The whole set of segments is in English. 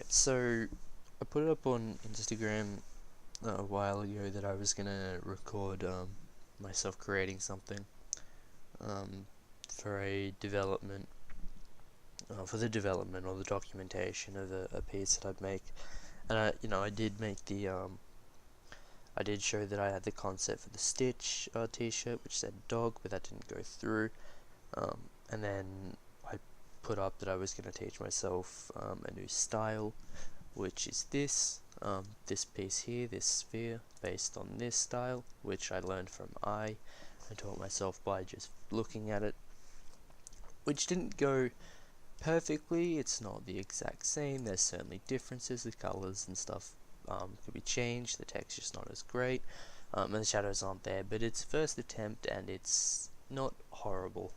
So I put it up on Instagram a while ago that I was gonna record myself creating something um, for a development, for the development or the documentation of a piece that I'd make. And I did make I did show that I had the concept for the Stitch t-shirt, which said dog, but that didn't go through. And then I put up that I was going to teach myself a new style, which is this piece here, this sphere, based on this style, which I learned from I taught myself by just looking at it, which didn't go perfectly. It's not the exact same, there's certainly differences, the colors and stuff could be changed, the texture's not as great, and the shadows aren't there, but it's first attempt and it's not horrible.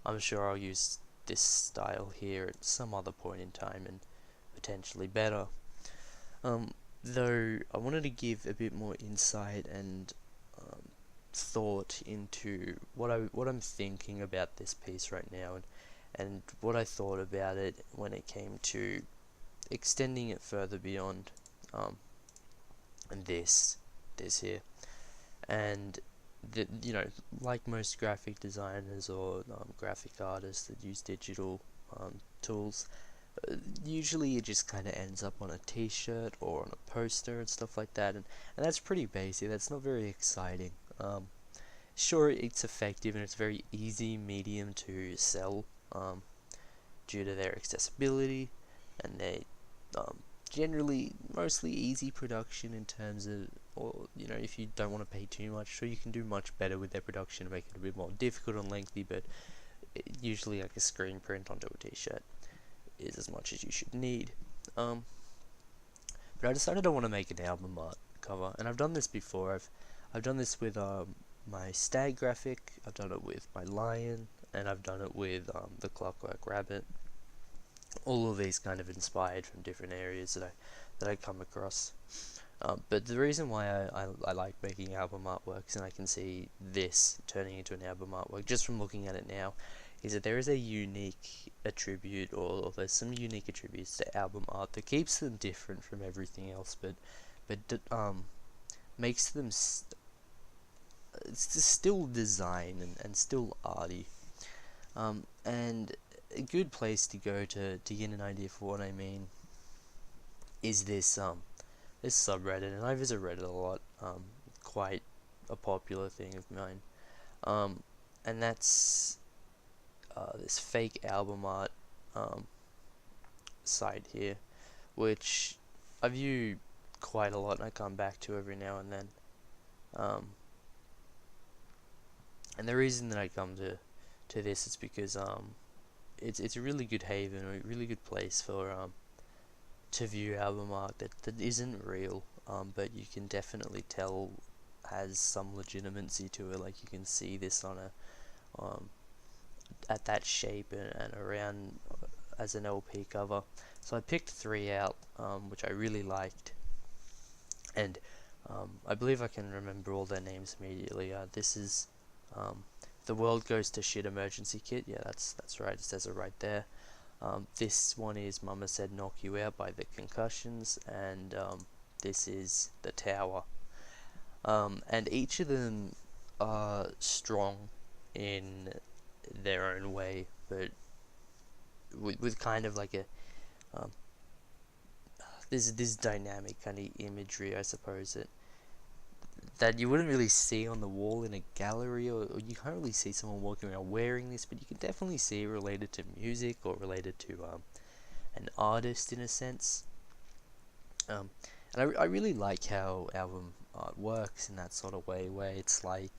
I'm sure I'll use this style here at some other point in time and potentially better. Though I wanted to give a bit more insight and thought into what I'm thinking about this piece right now, and what I thought about it when it came to extending it further beyond and this here. And like most graphic designers or graphic artists that use digital tools, usually it just kind of ends up on a t-shirt or on a poster and stuff like that, and that's pretty basic. That's not very exciting. Sure, it's effective and it's a very easy medium to sell due to their accessibility and they generally mostly easy production in terms of, or if you don't want to pay too much, sure, you can do much better with their production to make it a bit more difficult and lengthy, but usually like a screen print onto a t-shirt is as much as you should need. But I decided I want to make an album art cover, and I've done this before. I've done this with my stag graphic, I've done it with my lion, and I've done it with the Clockwork Rabbit. All of these kind of inspired from different areas that I come across. But the reason why I like making album artworks, and I can see this turning into an album artwork just from looking at it now, is that there is a unique attribute, or there's some unique attributes to album art that keeps them different from everything else, but makes them still design and still arty. And a good place to go to get an idea for what I mean is this subreddit, and I visit Reddit a lot, quite a popular thing of mine, and that's this fake album art site here, which I view quite a lot and I come back to every now and then. And the reason that I come to this is because it's a really good haven, or a really good place for to view album art that isn't real, but you can definitely tell has some legitimacy to it. Like you can see this on a at that shape and around as an LP cover. So I picked 3 out, which I really liked, and I believe I can remember all their names immediately. This is The World Goes to Shit Emergency Kit. Yeah, that's right. It says it right there. This one is Mama Said Knock You Out by the Concussions, and this is The Tower. And each of them are strong in their own way, but with kind of like a this dynamic kind of imagery, I suppose, that you wouldn't really see on the wall in a gallery, or you can't really see someone walking around wearing this, but you can definitely see it related to music or related to an artist in a sense. And I really like how album art works in that sort of way, where it's like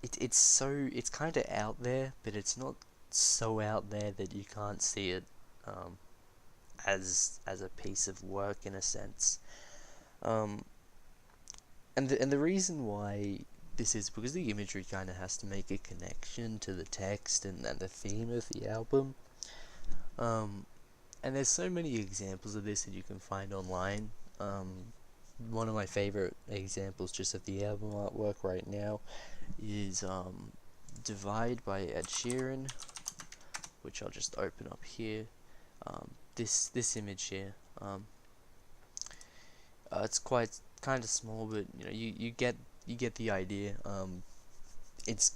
it's kind of out there, but it's not so out there that you can't see it as a piece of work in a sense. And the reason why this is because the imagery kind of has to make a connection to the text and the theme of the album. And there's so many examples of this that you can find online. One of my favorite examples just of the album artwork right now is Divide by Ed Sheeran, which I'll just open up here. this image here. It's quite kind of small, but you get the idea. It's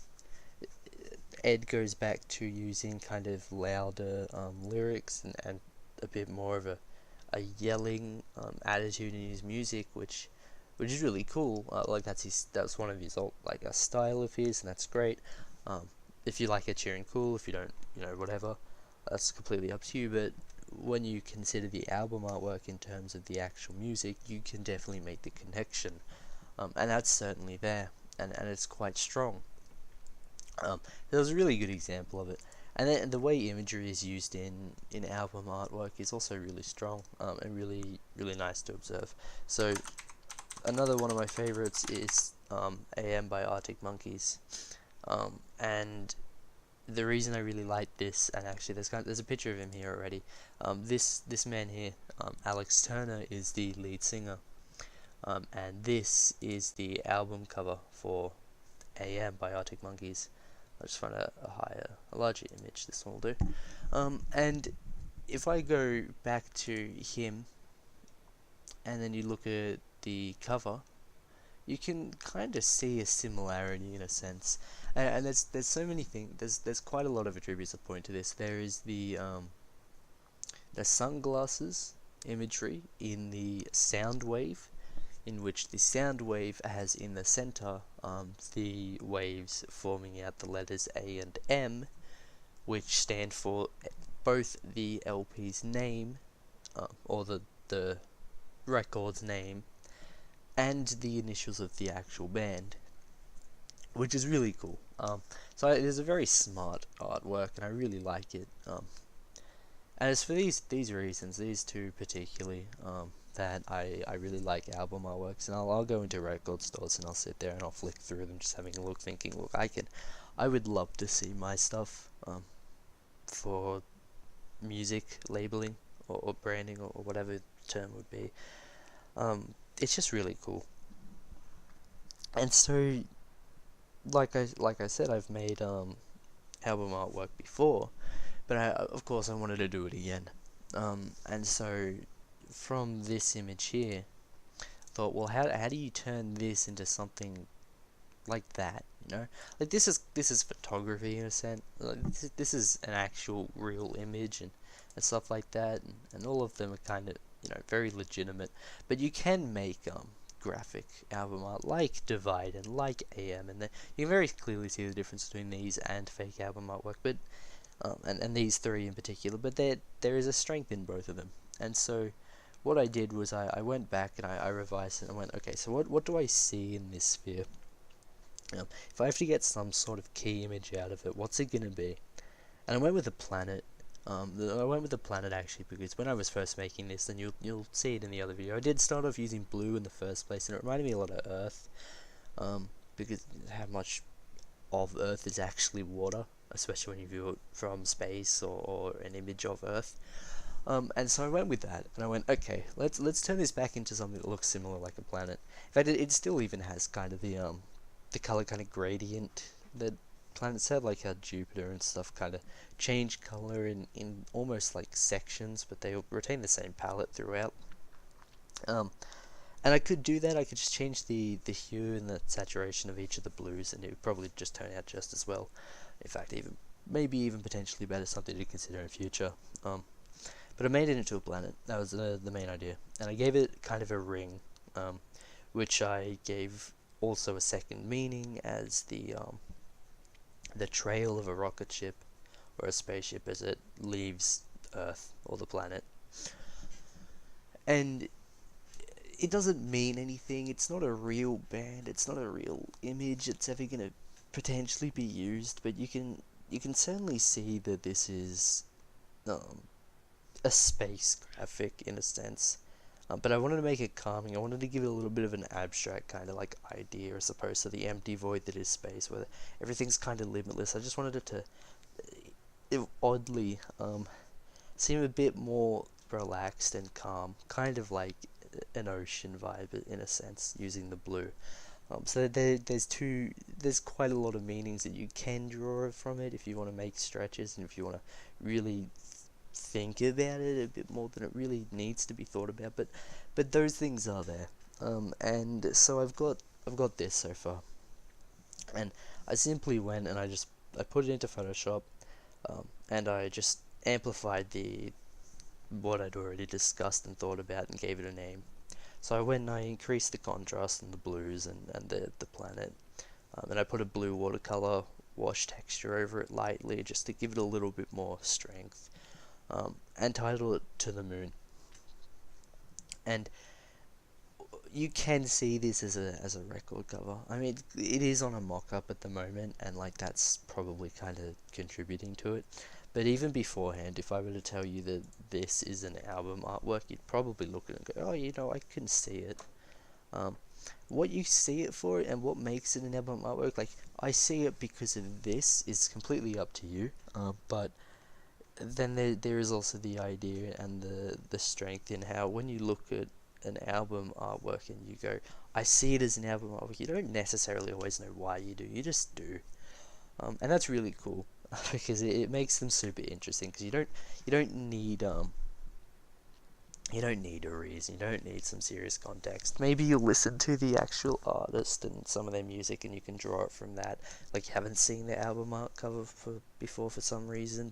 Ed goes back to using kind of louder lyrics and a bit more of a yelling attitude in his music, which is really cool. Like that's one of his like a style of his, and that's great. If you like Ed Sheeran, cool. If you don't, whatever. That's completely up to you. But when you consider the album artwork in terms of the actual music, you can definitely make the connection, and that's certainly there, and it's quite strong. There was a really good example of it, and then the way imagery is used in album artwork is also really strong, and really nice to observe. So another one of my favorites is AM by Arctic Monkeys, and the reason I really like this, and actually there's a picture of him here already. This man here, Alex Turner, is the lead singer, and this is the album cover for AM by Arctic Monkeys. I'll just find a larger image. This one will do. And if I go back to him, and then you look at the cover, you can kind of see a similarity in a sense. And there's so many things. There's quite a lot of attributes that point to this. There is the sunglasses imagery in the sound wave, in which the sound wave has in the center the waves forming out the letters A and M, which stand for both the LP's name, or the record's name, and the initials of the actual band, which is really cool. So it is a very smart artwork, and I really like it. And it's for these reasons, these two particularly, that I really like album artworks, and I'll go into record stores and I'll sit there and I'll flick through them, just having a look, thinking, look, I would love to see my stuff for music labeling or branding or whatever the term would be. It's just really cool. And so, like I said, I've made album artwork before, but of course I wanted to do it again. And so from this image here, thought, well, how do you turn this into something like that? Like this is photography in a sense. Like, this is an actual real image and stuff like that, and all of them are kind of very legitimate. But you can make graphic album art like Divide and like AM, and you can very clearly see the difference between these and fake album artwork. But and these three in particular, but there is a strength in both of them. And so what I did was I went back and I revised it and I went, okay, so what do I see in this sphere? If I have to get some sort of key image out of it, what's it going to be? And I went with a planet. I went with the planet actually because when I was first making this, and you'll see it in the other video, I did start off using blue in the first place, and it reminded me a lot of Earth, because how much of Earth is actually water, especially when you view it from space or an image of Earth. And so I went with that, and I went, okay, let's turn this back into something that looks similar like a planet. In fact, it still even has kind of the color kind of gradient that planets have, like how Jupiter and stuff kind of change color in almost like sections, but they retain the same palette throughout. And I could do that. I could just change the hue and the saturation of each of the blues, and it would probably just turn out just as well. In fact, maybe even potentially better, something to consider in future. But I made it into a planet. That was the main idea, and I gave it kind of a ring, which I gave also a second meaning as the trail of a rocket ship or a spaceship as it leaves Earth or the planet. And it doesn't mean anything. It's not a real band. It's not a real image that's ever going to potentially be used. But you can certainly see that this is a space graphic in a sense. But I wanted to make it calming. I wanted to give it a little bit of an abstract kind of like idea as opposed to the empty void that is space, where everything's kind of limitless. I just wanted it to oddly seem a bit more relaxed and calm, kind of like an ocean vibe in a sense, using the blue. So there's quite a lot of meanings that you can draw from it if you want to make stretches and if you want to really think about it a bit more than it really needs to be thought about, but those things are there. And so I've got this so far, and I simply went and I put it into Photoshop, and I just amplified the what I'd already discussed and thought about and gave it a name. So I went and I increased the contrast and the blues and the planet, and I put a blue watercolor wash texture over it lightly just to give it a little bit more strength, and titled it To the Moon. And you can see this as a record cover. I mean, it is on a mock-up at the moment, and like that's probably kind of contributing to it. But even beforehand, if I were to tell you that this is an album artwork, you'd probably look at it and go, "Oh, I can see it." Um, what you see it for and what makes it an album artwork, like I see it because of this, is completely up to you. But then there is also the idea and the strength in how when you look at an album artwork and you go, I see it as an album artwork, you don't necessarily always know why you do, you just do. And that's really cool because it makes them super interesting because you don't need a reason, you don't need some serious context. Maybe you'll listen to the actual artist and some of their music and you can draw it from that. Like you haven't seen the album art cover before for some reason,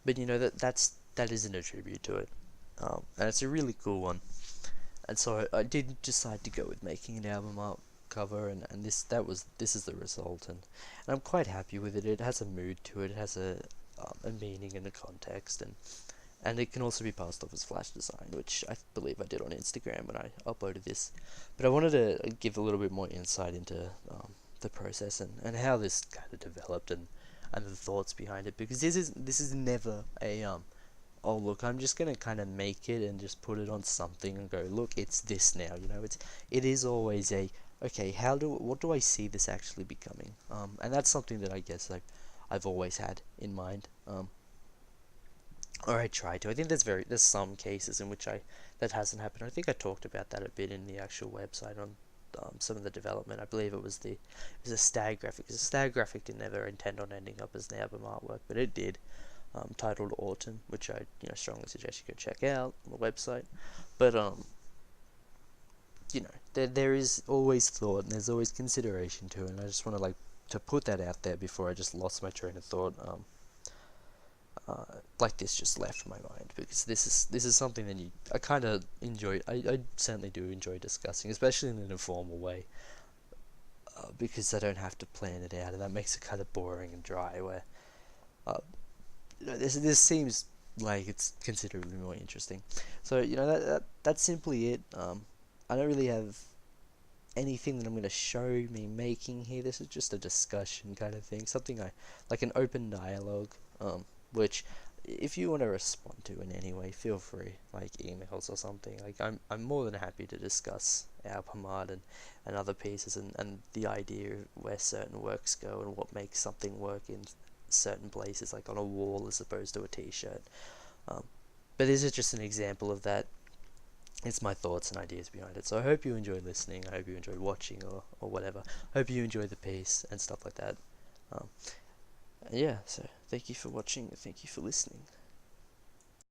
but you know that isn't a tribute to it, and it's a really cool one. And so I did decide to go with making an album art cover, and this is the result, and I'm quite happy with it. It has a mood to it. It has a meaning and a context, and it can also be passed off as flash design, which I believe I did on Instagram when I uploaded this. But I wanted to give a little bit more insight into the process and how this kind of developed and the thoughts behind it, because this is never a oh look, I'm just gonna kind of make it and just put it on something and go, look, it's this now. It is always a, okay, what do I see this actually becoming? And that's something that I guess I've always had in mind. Or I try to. I think there's some cases in which that hasn't happened. I think I talked about that a bit in the actual website on some of the development. I believe it was a stag graphic. Because a stag graphic didn't ever intend on ending up as an album artwork, but it did. Titled Autumn, which I strongly suggest you go check out on the website. But there is always thought and there's always consideration to it, and I just want to put that out there before I just lost my train of thought. Like this just left my mind, because this is something that I kind of enjoy. I certainly do enjoy discussing, especially in an informal way, because I don't have to plan it out, and that makes it kind of boring and dry. Where this seems like it's considerably more interesting. So that's simply it. I don't really have anything that I'm going to show me making here. This is just a discussion kind of thing, something like an open dialogue. Which, if you want to respond to in any way, feel free, like emails or something. Like I'm more than happy to discuss album art and other pieces and the idea of where certain works go and what makes something work in certain places, like on a wall as opposed to a t-shirt. But this is just an example of that. It's my thoughts and ideas behind it. So I hope you enjoyed listening. I hope you enjoyed watching or whatever. I hope you enjoyed the piece and stuff like that. Yeah, so thank you for watching, thank you for listening.